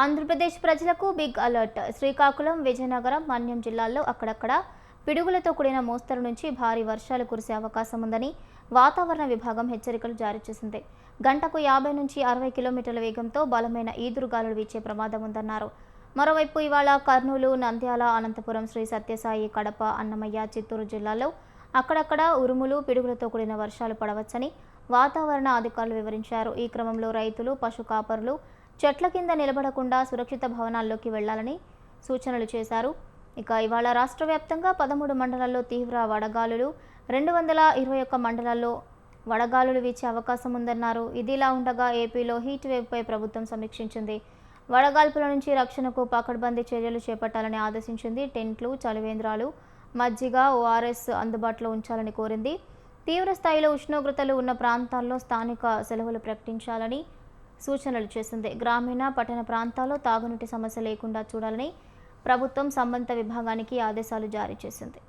ఆంధ్రప్రదేశ్ ప్రజలకు big alert. Srikakulam, Vizianagaram, మన్యం జిల్లాల్లో అక్కడక్కడ పిడుగులతో కూడిన మోస్తరు నుంచి భారీ వర్షాలు కురిసే అవకాశం ఉందని వాతావరణ విభాగం హెచ్చరికలు జారీ చేసింది. గంటకు 50 నుంచి 60 కిలోమీటర్ల వేగంతో బలమైన ఈదురుగాలులు వీచే ప్రమాదం ఉందన్నారు. మరోవైపు ఇవాళ కర్నూలు, నంద్యాల, అనంతపురం, శ్రీ సత్యసాయి, కడప, అన్నమయ్య, చిత్తూరు జిల్లాల్లో అక్కడక్కడ ఉరుములు, పిడుగులతో కూడిన వర్షాలు పడవచ్చని వాతావరణ అధికారులు వివరించారు. ఈ క్రమంలో రైతులు, పశు కాపరులు చెట్ల కింద నిలబడకుండా సురక్షిత భవనాల్లోకి వెళ్లాలని సూచనలు చేశారు. ఇక ఇవాళ రాష్ట్ర వ్యాప్తంగా 13 మండలాల్లో తీవ్ర వడగాలులు, 221 మండలాల్లో వడగాలులు వీచే అవకాశం ఉందన్నారు. ఇదిలా ఉండగా ఏపీలో హీట్ వేవ్పై ప్రభుత్వం సమీక్షించింది. వడగాల్పుల నుంచి రక్షణకు పకడ్బందీ చర్యలు చేపట్టాలని ఆదేశించింది. టెంట్లు, చలివేంద్రాలు, మజ్జిగ, ఓఆర్ఎస్ అందుబాటులో ఉంచాలని కోరింది. తీవ్ర స్థాయిలో ఉష్ణోగ్రతలు ఉన్న ప్రాంతాల్లో స్థానిక సెలవులు ప్రకటించాలని సూచనలు చేసింది. గ్రామీణ, పట్టణ ప్రాంతాల్లో తాగునీటి సమస్య లేకుండా చూడాలని ప్రభుత్వం సంబంధిత విభాగానికి ఆదేశాలు జారీ చేసింది.